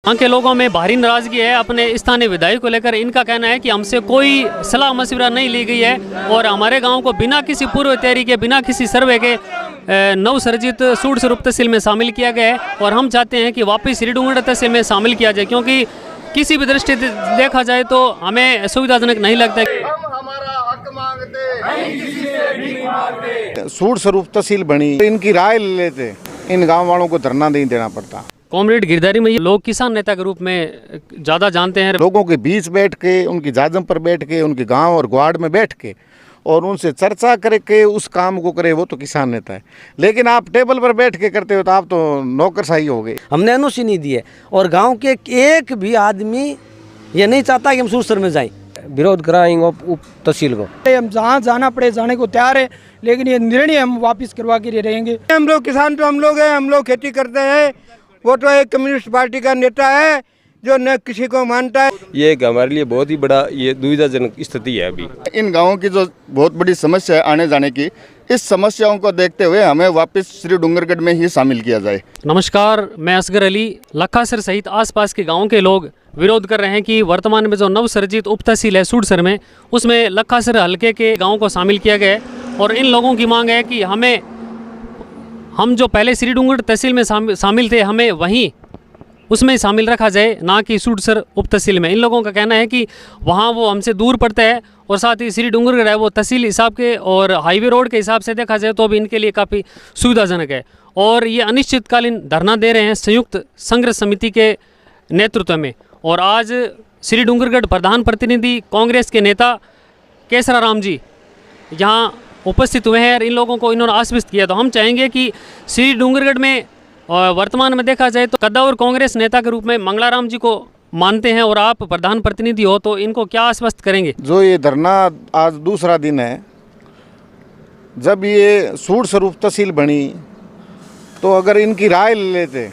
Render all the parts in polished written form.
यहाँ के लोगों में भारी नाराजगी है अपने स्थानीय विधायक को लेकर। इनका कहना है कि हमसे कोई सलाह मशविरा नहीं ली गई है और हमारे गांव को बिना किसी पूर्व तैयारी के, बिना किसी सर्वे के नवसर्जित सूढ़सर उप तहसील में शामिल किया गया है और हम चाहते हैं कि वापस श्रीडूंगरगढ़ तहसील में शामिल किया जाए, क्योंकि किसी भी दृष्टि देखा जाए तो हमें सुविधाजनक नहीं लगता। सूढ़सर उप तहसील बनी, इनकी राय ले लेते, इन गाँव वालों को धरना नहीं देना पड़ता। कॉमरेड गिरधारी में ये लोग किसान नेता के रूप में ज़्यादा जानते हैं। लोगों के बीच बैठ के, उनकी जाजम पर बैठ के, उनके गांव और ग्वाड़ में बैठ के और उनसे चर्चा करके उस काम को करे, वो तो किसान नेता है। लेकिन आप टेबल पर बैठ के करते हो तो आप तो नौकरशाही हो गए। हमने एनओसी नहीं दी है और गाँव के एक भी आदमी ये नहीं चाहता कि हम सूढ़सर में जाएं। विरोध कराएंगे उप तहसील को। हम जहाँ जाना पड़े जाने को तैयार है, लेकिन ये निर्णय हम वापस करवा के रहेंगे। हम लोग किसान तो हम लोग हैं, हम लोग खेती करते हैं। वो तो एक कम्युनिस्ट पार्टी का नेता है जो न किसी को मानता है। ये एक हमारे लिए बहुत ही बड़ा ये दुविधाजनक स्थिति है। अभी इन गाँवों की जो बहुत बड़ी समस्या है आने जाने की, इस समस्याओं को देखते हुए हमें वापस श्रीडूंगरगढ़ में ही शामिल किया जाए। नमस्कार, मैं असगर अली। लखासर सहित आसपास के गाँव के लोग विरोध कर रहे हैं कि वर्तमान में जो नवसर्जित उप तहसील है सूढ़सर में, उसमें लखासर हल्के के गाँव को शामिल किया गया है और इन लोगों की मांग है कि हम जो पहले श्रीडूंगरगढ़ तहसील में शामिल थे, हमें वहीं उसमें शामिल रखा जाए, ना कि सूढ़सर उप तहसील में। इन लोगों का कहना है कि वहाँ वो हमसे दूर पड़ता है और साथ ही श्रीडूंगरगढ़ है वो तहसील हिसाब के और हाईवे रोड के हिसाब से देखा जाए तो भी इनके लिए काफ़ी सुविधाजनक है। और ये अनिश्चितकालीन धरना दे रहे हैं संयुक्त संघर्ष समिति के नेतृत्व में। और आज श्रीडूंगरगढ़ प्रधान प्रतिनिधि कांग्रेस के नेता केसरा राम जी यहाँ उपस्थित हुए हैं और इन लोगों को इन्होंने आश्वस्त किया। तो हम चाहेंगे कि श्रीडूंगरगढ़ में वर्तमान में देखा जाए तो कद्दावर कांग्रेस नेता के रूप में मंगलाराम जी को मानते हैं और आप प्रधान प्रतिनिधि हो, तो इनको क्या आश्वस्त करेंगे? जो ये धरना आज दूसरा दिन है, जब ये सूढ़सर उप तहसील बनी तो अगर इनकी राय ले लेते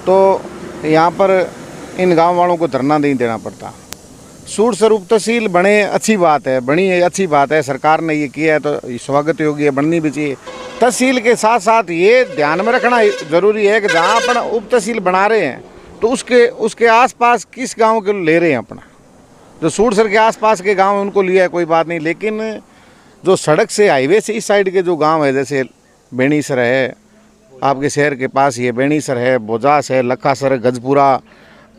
तो यहाँ पर इन गाँव वालों को धरना नहीं देना पड़ता। सूढ़सर उप तहसील बने अच्छी बात है, बनी है अच्छी बात है, सरकार ने ये किया है तो स्वागत योग्य है, बननी भी चाहिए। तहसील के साथ साथ ये ध्यान में रखना ज़रूरी है कि जहाँ अपन उप तहसील बना रहे हैं तो उसके आसपास किस गांव के ले रहे हैं अपना। जो सूढ़सर के आसपास के गांव उनको लिया है कोई बात नहीं, लेकिन जो सड़क से हाईवे से इस साइड के जो गाँव है, जैसे बेनीसर है, आपके शहर के पास ये बेनीसर है, बोजास है, लखासर, गजपुरा,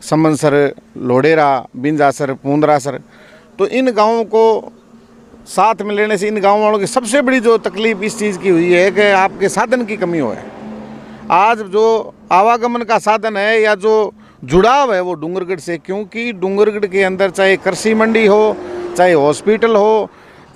समनसर, लोडेरा, बिंजासर, पूंदरासर, तो इन गाँवों को साथ में लेने से इन गाँव वालों की सबसे बड़ी जो तकलीफ इस चीज़ की हुई है कि आपके साधन की कमी हो है। आज जो आवागमन का साधन है या जो जुड़ाव है वो डूंगरगढ़ से, क्योंकि डूंगरगढ़ के अंदर चाहे कृषि मंडी हो, चाहे हॉस्पिटल हो,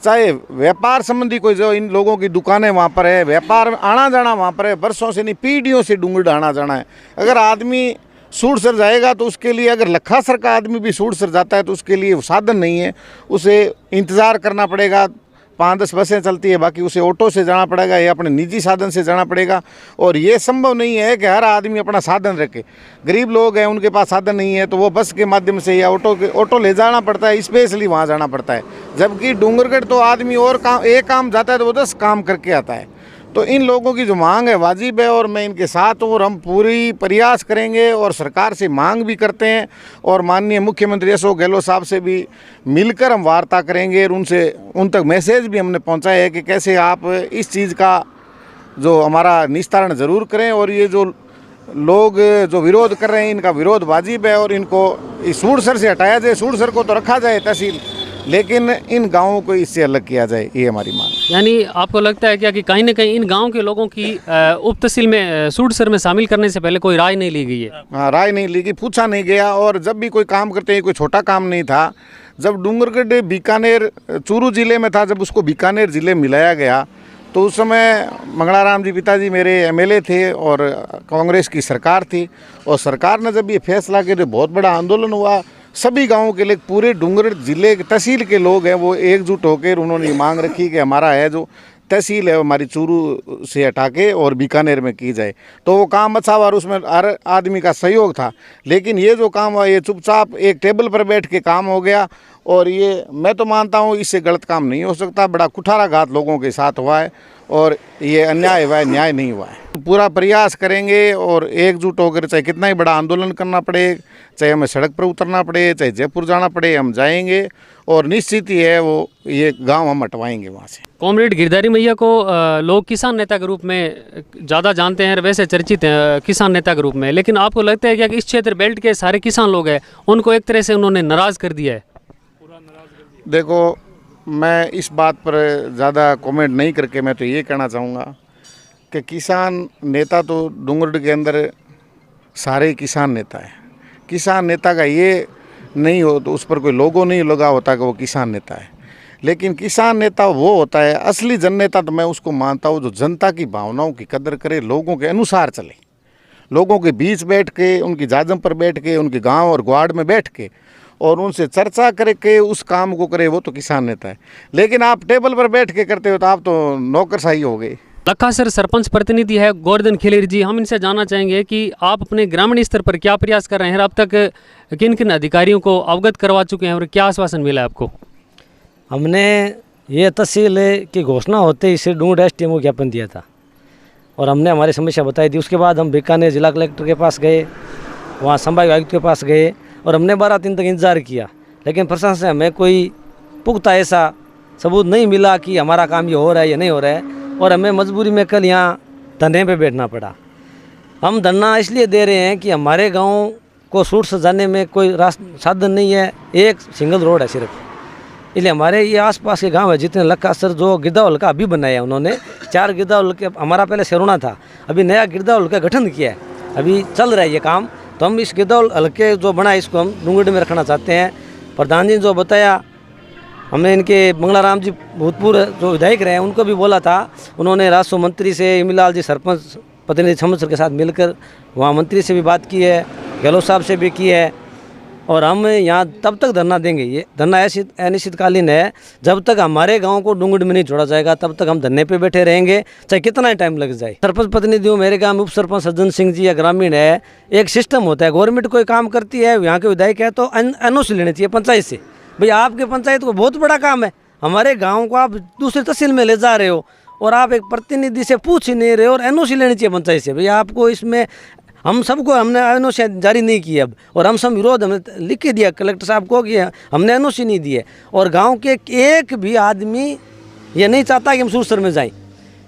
चाहे व्यापार संबंधी कोई जो इन लोगों की दुकानें वहाँ पर है, व्यापार आना जाना वहाँ पर है, वर्षों से नहीं पीढ़ियों से डूंगरगढ़ आना जाना है। अगर आदमी सूढ़सर जाएगा तो उसके लिए, अगर लखासर का आदमी भी सूढ़सर जाता है तो उसके लिए साधन नहीं है, उसे इंतज़ार करना पड़ेगा। 5-10 बसें चलती है, बाकी उसे ऑटो से जाना पड़ेगा या अपने निजी साधन से जाना पड़ेगा। और ये संभव नहीं है कि हर आदमी अपना साधन रखे। गरीब लोग हैं, उनके पास साधन नहीं है तो वो बस के माध्यम से या ऑटो ले जाना पड़ता है, स्पेशली वहाँ जाना पड़ता है। जबकि डूंगरगढ़ तो आदमी और एक काम जाता है तो वो 10 काम करके आता है। तो इन लोगों की जो मांग है वाजिब है और मैं इनके साथ हूँ और हम पूरी प्रयास करेंगे और सरकार से मांग भी करते हैं और माननीय मुख्यमंत्री अशोक गहलोत साहब से भी मिलकर हम वार्ता करेंगे और उन तक मैसेज भी हमने पहुँचाया है कि कैसे आप इस चीज़ का जो हमारा निस्तारण ज़रूर करें। और ये जो लोग जो विरोध कर रहे हैं इनका विरोध वाजिब है और इनको इस सूढ़सर से हटाया जाए। सूढ़सर को तो रखा जाए तहसील, लेकिन इन गाँवों को इससे अलग किया जाए, ये हमारी मांग है। यानी आपको लगता है क्या कि कहीं ना कहीं इन गांव के लोगों की उप तहसील में सूढ़सर में शामिल करने से पहले कोई राय नहीं ली गई है? हाँ, राय नहीं ली गई, पूछा नहीं गया। और जब भी कोई काम करते हैं, कोई छोटा काम नहीं था। जब डूंगरगढ़ बीकानेर चूरू ज़िले में था, जब उसको बीकानेर ज़िले में मिलाया गया तो उस समय मंगलाराम जी पिताजी मेरे एमएलए थे और कांग्रेस की सरकार थी। और सरकार ने जब ये फैसला किया तो बहुत बड़ा आंदोलन हुआ। सभी गांवों के लिए, पूरे डूंगरगढ़ जिले के तहसील के लोग हैं वो एकजुट होकर उन्होंने मांग रखी कि हमारा है जो तहसील है हमारी चूरू से हटा के और बीकानेर में की जाए। तो वो काम अच्छा हुआ और उसमें हर आदमी का सहयोग था। लेकिन ये जो काम हुआ ये चुपचाप एक टेबल पर बैठ के काम हो गया और ये मैं तो मानता हूँ इससे गलत काम नहीं हो सकता। बड़ा कुठाराघात लोगों के साथ हुआ है और ये अन्याय हुआ है, न्याय नहीं हुआ है। पूरा प्रयास करेंगे और एकजुट होकर, चाहे कितना ही बड़ा आंदोलन करना पड़े, चाहे हमें सड़क पर उतरना पड़े, चाहे जयपुर जाना पड़े, हम जाएंगे और निश्चित ही है वो ये गांव हम हटवाएंगे वहाँ से। कॉमरेड गिरधारी मैया को लोग किसान नेता के रूप में ज़्यादा जानते हैं, वैसे चर्चित हैं किसान नेता के रूप में, लेकिन आपको लगता है क्या कि इस क्षेत्र बेल्ट के सारे किसान लोग हैं उनको एक तरह से उन्होंने नाराज़ कर दिया है? देखो, मैं इस बात पर ज़्यादा कमेंट नहीं करके मैं तो ये कहना चाहूँगा कि किसान नेता तो डूंगरगढ़ के अंदर सारे किसान नेता है। किसान नेता का ये नहीं हो तो उस पर कोई लोगो नहीं लगा होता कि वो किसान नेता है, लेकिन किसान नेता वो होता है असली जन नेता। तो मैं उसको मानता हूँ जो जनता की भावनाओं की कदर करे, लोगों के अनुसार चले, लोगों के बीच बैठ के, उनकी जाजम पर बैठ के, उनके गांव और ग्वाड़ में बैठ के और उनसे चर्चा करके उस काम को करे, वो तो किसान नेता है। लेकिन आप टेबल पर बैठ के करते हो तो आप तो नौकरशाही हो गए। लखासर सरपंच प्रतिनिधि है गोवर्धन खिलेरी जी, हम इनसे जानना चाहेंगे कि आप अपने ग्रामीण स्तर पर क्या प्रयास कर रहे हैं, अब तक किन किन अधिकारियों को अवगत करवा चुके हैं और क्या आश्वासन मिला है आपको? हमने ये तहसील की घोषणा होते ही श्री डूंगरगढ़ एसडीएम को ज्ञापन दिया था और हमने हमारी समस्या बताई थी। उसके बाद हम बीकानेर जिला कलेक्टर के पास गए, वहाँ संभाग आयुक्त के पास गए और हमने 12 दिन तक इंतजार किया, लेकिन प्रशासन से हमें कोई पुख्ता ऐसा सबूत नहीं मिला कि हमारा काम ये हो रहा है या नहीं हो रहा है, और हमें मजबूरी में कल यहाँ धरने पे बैठना पड़ा। हम धरना इसलिए दे रहे हैं कि हमारे गांव को सूट से जाने में कोई साधन नहीं है, एक सिंगल रोड है सिर्फ, इसलिए हमारे ये आसपास के गांव है जितने लखासर जो गिरदा हल्का अभी बनाया उन्होंने, 4 गिरदा हल्के, हमारा पहले सेरोना था, अभी नया गिरदा हल्का गठन किया है, अभी चल रहा है ये काम। तो हम इस गिरदा हल्के जो बना इसको हम डूंगरगढ़ में रखना चाहते हैं। प्रधान जी जो बताया, हमने इनके मंगलाराम जी भूतपूर्व जो विधायक रहे हैं उनको भी बोला था, उन्होंने राजस्व मंत्री से, इमलाल जी सरपंच प्रतिनिधि समझ के साथ मिलकर वहाँ मंत्री से भी बात की है, गहलोत साहब से भी की है, और हम यहाँ तब तक धरना देंगे। ये धरना अनिश्चितकालीन है, जब तक हमारे गांव को डूंगरगढ़ में नहीं छोड़ा जाएगा तब तक हम धरने पे बैठे रहेंगे, चाहे कितना टाइम लग जाए। सरपंच प्रतिनिधियों, मेरे गांव में उप सरपंच सज्जन सिंह जी या ग्रामीण है, एक सिस्टम होता है, गवर्नमेंट कोई काम करती है, यहाँ के विधायक है तो एनओसी लेनी चाहिए पंचायत से। भाई आपके पंचायत को बहुत बड़ा काम है, हमारे गाँव को आप दूसरी तहसील में ले जा रहे हो और आप एक प्रतिनिधि से पूछ ही नहीं रहे हो और एनओसी लेनी चाहिए पंचायत से। भैया आपको इसमें हम सबको हमने एनओसी जारी नहीं की अब, और हम सब विरोध हमने लिख के दिया कलेक्टर साहब को कि हमने एनओसी नहीं दी है, और गांव के एक भी आदमी ये नहीं चाहता कि हम सूरसर में जाएं।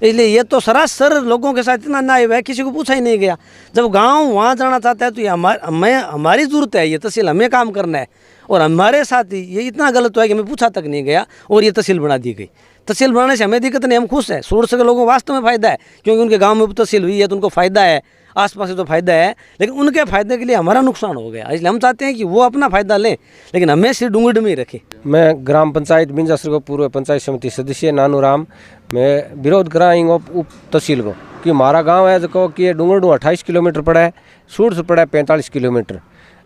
इसलिए ये तो सरासर लोगों के साथ इतना अन्याय हुआ है, किसी को पूछा ही नहीं गया। जब गांव वहाँ जाना चाहता है तो ये हमारी ज़रूरत है, ये तहसील हमें काम करना है, और हमारे साथ ही ये इतना गलत हुआ है कि हमें पूछा तक नहीं गया और ये तहसील बना दी गई। तहसील बनाने से हमें दिक्कत नहीं, हम खुश हैं, सूरसर के लोगों को वास्तव में फ़ायदा है, क्योंकि उनके गाँव में उप तहसील हुई है तो उनको फ़ायदा है, आसपास से तो फ़ायदा है, लेकिन उनके फ़ायदे के लिए हमारा नुकसान हो गया। इसलिए हम चाहते हैं कि वो अपना फ़ायदा लें, लेकिन हमें सिर्फ डूंगरगढ़ में ही रखें। मैं ग्राम पंचायत बिंजासर को पूर्व पंचायत समिति सदस्य नानू राम, मैं विरोध कराएंगे उप तहसील को कि हमारा गांव है जो कि डूंगरगढ़ 28 किलोमीटर पड़ा है, सूट से पड़ा है 45 किलोमीटर।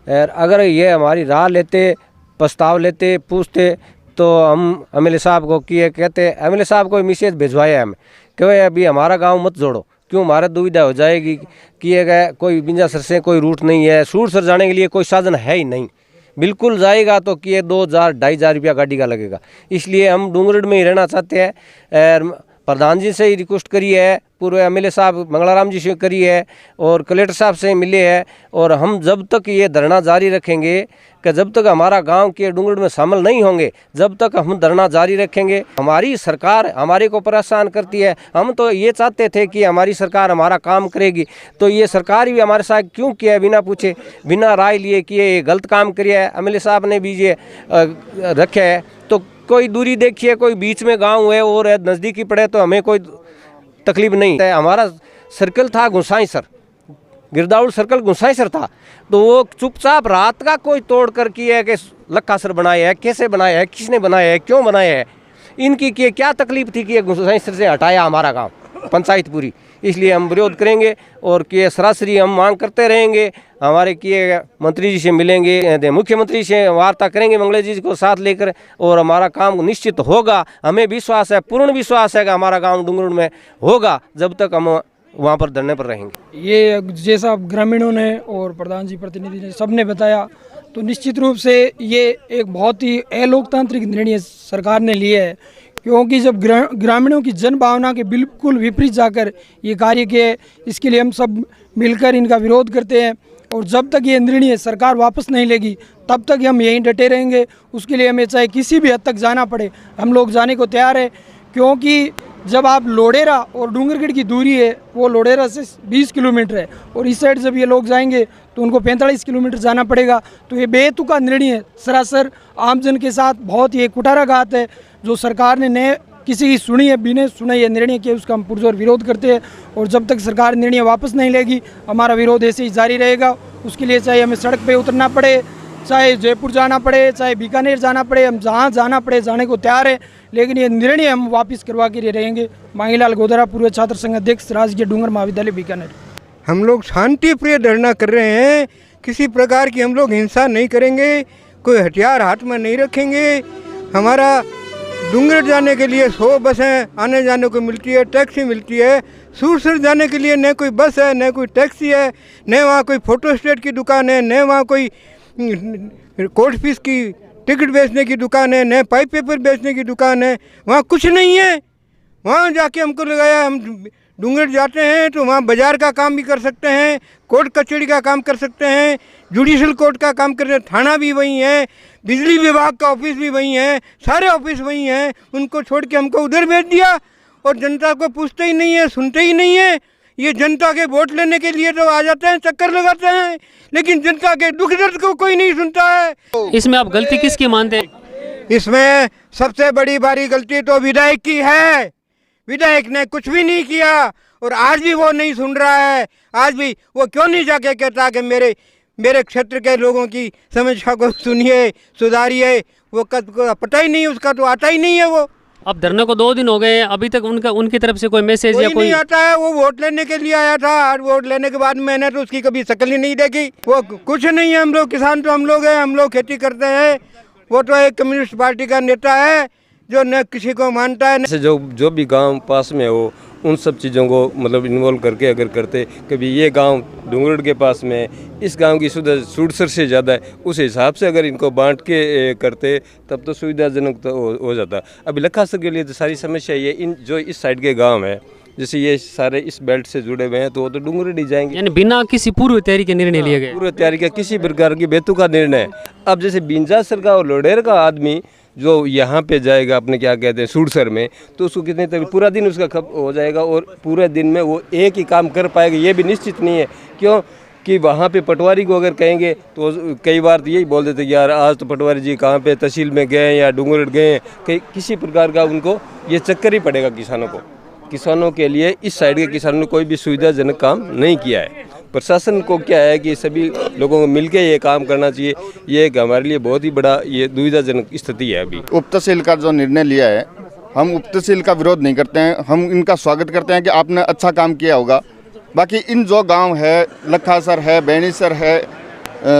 और अगर ये हमारी राह लेते, प्रस्ताव लेते, पूछते तो हम एमएलए साहब को किए कहते, एमएलए साहब को मैसेज भिजवाया हमें कि अभी हमारा गाँव मत जोड़ो, क्यों हमारा दुविधा हो जाएगी कि ये कोई बिंजासर से कोई रूट नहीं है, सूरसर जाने के लिए कोई साधन है ही नहीं, बिल्कुल जाएगा तो कि 2,000-2,500 रुपया गाड़ी का लगेगा। इसलिए हम डूंगरगढ़ में ही रहना चाहते हैं। प्रधान जी से ही रिक्वेस्ट करी है, पूर्व एमएलए साहब मंगलाराम जी से करी है और कलेक्टर साहब से मिले हैं, और हम जब तक ये धरना जारी रखेंगे कि जब तक हमारा गांव के डूंगरगढ़ में शामिल नहीं होंगे जब तक हम धरना जारी रखेंगे। हमारी सरकार हमारे को परेशान करती है, हम तो ये चाहते थे कि हमारी सरकार हमारा काम करेगी, तो ये सरकार भी हमारे साथ क्यों किया बिना पूछे, बिना राय लिए कि ये गलत काम किया है। एमएलए साहब ने भी ये रखे है, तो कोई दूरी देखिए, कोई बीच में गांव है और नज़दीकी पड़े तो हमें कोई तकलीफ नहीं है। हमारा सर्कल था गुसाईसर, गिरदाउल सर्कल गुसाईसर था, तो वो चुपचाप रात का कोई तोड़ कर किया है कि लखासर बनाया है, कैसे बनाया है, किसने बनाया है, क्यों बनाया है, इनकी क्या तकलीफ थी कि गुसाईसर से हटाया हमारा गाँव पंचायत पूरी। इसलिए हम विरोध करेंगे और कि सरासरी हम मांग करते रहेंगे। हमारे किए मंत्री जी से मिलेंगे, मुख्यमंत्री से वार्ता करेंगे मंगले जी को साथ लेकर, और हमारा काम निश्चित होगा। हमें विश्वास है, पूर्ण विश्वास है कि हमारा गांव डूंगरगढ़ में होगा जब तक हम वहां पर धरने पर रहेंगे। ये जैसा ग्रामीणों ने और प्रधान जी प्रतिनिधि ने सबने बताया, तो निश्चित रूप से ये एक बहुत ही अलोकतांत्रिक निर्णय सरकार ने लिया है, क्योंकि जब ग्रामीणों की जन भावना के बिल्कुल विपरीत जाकर ये कार्य किए, इसके लिए हम सब मिलकर इनका विरोध करते हैं। और जब तक ये निर्णय सरकार वापस नहीं लेगी तब तक हम यहीं डटे रहेंगे। उसके लिए हमें चाहे किसी भी हद तक जाना पड़े, हम लोग जाने को तैयार है। क्योंकि जब आप लोडेरा और डूंगरगढ़ की दूरी है वो लोडेरा से 20 किलोमीटर है, और इस साइड जब ये लोग जाएंगे तो उनको 45 किलोमीटर जाना पड़ेगा। तो ये बेतुका निर्णय है, सरासर आमजन के साथ बहुत ही कुठाराघात है। जो सरकार ने किसी की सुनी है, बिना सुने ये निर्णय किया, उसका हम पुरजोर विरोध करते हैं। और जब तक सरकार निर्णय वापस नहीं लेगी हमारा विरोध ऐसे ही जारी रहेगा। उसके लिए चाहे हमें सड़क पे उतरना पड़े, चाहे जयपुर जाना पड़े, चाहे बीकानेर जाना पड़े, हम जहाँ जाना पड़े जाने को तैयार है। लेकिन ये निर्णय हम वापस करवा के रहेंगे। मांगीलाल गोदरा, पूर्व छात्र संघ अध्यक्ष, राजकीय डूंगर महाविद्यालय बीकानेर। हम लोग शांति प्रिय धरना कर रहे हैं, किसी प्रकार की हम लोग हिंसा नहीं करेंगे, कोई हथियार हाथ में नहीं रखेंगे। हमारा डूंगरगढ़ जाने के लिए 100 बसें आने जाने को मिलती है, टैक्सी मिलती है। सूरसर जाने के लिए न कोई बस है, न कोई टैक्सी है, न वहाँ कोई फोटोस्टेट की दुकान है, न वहाँ कोई कोर्ट फीस की टिकट बेचने की दुकान है, न पाइप पेपर बेचने की दुकान है। वहाँ कुछ नहीं है। वहाँ जाके हमको लगाया, हम डूंगरगढ़ जाते हैं तो वहाँ बाजार का काम भी कर सकते हैं, कोर्ट कचहरी का काम कर सकते हैं, जुडिशल कोर्ट का काम करते हैं, थाना भी वहीं है, बिजली विभाग का ऑफिस भी वहीं है, सारे ऑफिस वहीं हैं। उनको छोड़ के हमको उधर भेज दिया और जनता को पूछते ही नहीं है, सुनते ही नहीं है। ये जनता के वोट लेने के लिए तो आ जाते हैं, चक्कर लगाते हैं, लेकिन जनता के दुख दर्द को कोई नहीं सुनता है। इसमें आप गलती किसकी मानते हैं? इसमें सबसे बड़ी भारी गलती तो विधायक की है। विधायक ने कुछ भी नहीं किया और आज भी वो नहीं सुन रहा है। आज भी वो क्यों नहीं जाके कहता कि मेरे क्षेत्र के लोगों की समस्या को सुनिए, सुधारिए। वो पता ही नहीं, उसका तो आता ही नहीं है। वो अब धरने को 2 दिन हो गए, अभी तक उनकी तरफ से कोई मैसेज या कोई नहीं आता है। वो वोट लेने के लिए आया था और वोट लेने के बाद मैंने तो उसकी कभी शक्ल ही नहीं देखी। वो कुछ नहीं है। हम लोग किसान तो हम लोग हैं, हम लोग खेती करते हैं। वो तो एक कम्युनिस्ट पार्टी का नेता है जो न किसी को मानता है। जैसे जो भी गांव पास में हो उन सब चीज़ों को मतलब इन्वॉल्व करके अगर करते, कभी ये गांव डूंगरगढ़ के पास में, इस गांव की सुविधा सूरसर से ज़्यादा है, उस हिसाब से अगर इनको बांट के करते तब तो सुविधाजनक तो हो जाता। अभी लखासर के लिए तो सारी समस्या ये इन जो इस साइड के गाँव हैं, जैसे ये सारे इस बेल्ट से जुड़े हुए हैं तो वो तो डूंगरगढ़ ही जाएंगे। यानी बिना किसी पूर्व तैयारी के निर्णय लिए गए। पूर्व तैयारी का किसी प्रकार की बेतुका निर्णय। अब जैसे बिंजासर का और लोडेर का आदमी जो यहाँ पे जाएगा अपने क्या कहते हैं सूरसर में, तो उसको कितने तक पूरा दिन उसका खप हो जाएगा और पूरे दिन में वो एक ही काम कर पाएगा ये भी निश्चित नहीं है। क्यों कि वहाँ पे पटवारी को अगर कहेंगे तो कई बार तो यही बोल देते कि यार आज तो पटवारी जी कहाँ पे तहसील में गए या डूंगरगढ़ गए। किसी प्रकार का उनको ये चक्कर ही पड़ेगा किसानों को। किसानों के लिए इस साइड के किसानों ने कोई भी सुविधाजनक काम नहीं किया है। प्रशासन को क्या है कि सभी लोगों को मिलकर ये काम करना चाहिए। ये एक हमारे लिए बहुत ही बड़ा ये दुविधाजनक स्थिति है। अभी उप तहसील का जो निर्णय लिया है, हम उप तहसील का विरोध नहीं करते हैं, हम इनका स्वागत करते हैं कि आपने अच्छा काम किया होगा। बाकी इन जो गांव है, लखासर है, बेनीसर है,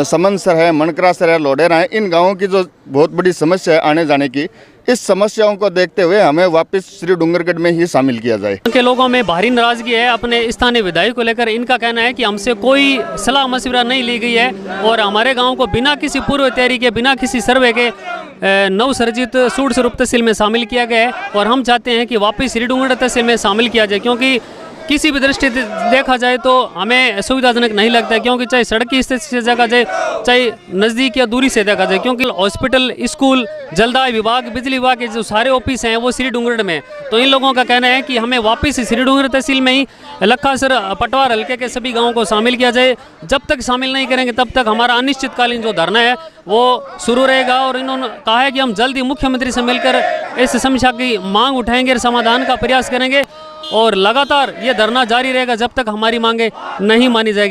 समनसर है, मनकरासर है, लोडेरा है, इन गाँवों की जो बहुत बड़ी समस्या है आने जाने की, इस समस्याओं को देखते हुए हमें वापस श्री डूंगरगढ़ में ही शामिल किया जाए। के लोगों में भारी नाराजगी है अपने स्थानीय विधायक को लेकर। इनका कहना है कि हमसे कोई सलाह मशविरा नहीं ली गई है और हमारे गांव को बिना किसी पूर्व तैयारी के, बिना किसी सर्वे के नवसर्जित सूरसर उप तहसील में शामिल किया गया है। और हम चाहते हैं कि वापस श्री डूंगरगढ़ तहसील में शामिल किया जाए, क्योंकि किसी भी दृष्टि देखा जाए तो हमें सुविधाजनक नहीं लगता है। क्योंकि चाहे सड़क की स्थिति से देखा जाए, चाहे नज़दीक या दूरी से देखा जाए, क्योंकि हॉस्पिटल, स्कूल, जलदाय विभाग, बिजली विभाग के जो सारे ऑफिस हैं वो श्री डूंगरगढ़ में। तो इन लोगों का कहना है कि हमें वापस श्री डूंगरगढ़ तहसील में ही लखासर पटवार हल्के के सभी गाँवों को शामिल किया जाए। जब तक शामिल नहीं करेंगे तब तक हमारा अनिश्चितकालीन जो धरना है वो शुरू रहेगा। और इन्होंने कहा है कि हम जल्द ही मुख्यमंत्री से मिलकर इस समस्या की मांग उठाएंगे और समाधान का प्रयास करेंगे और लगातार ये धरना जारी रहेगा जब तक हमारी मांगे नहीं मानी जाएगी।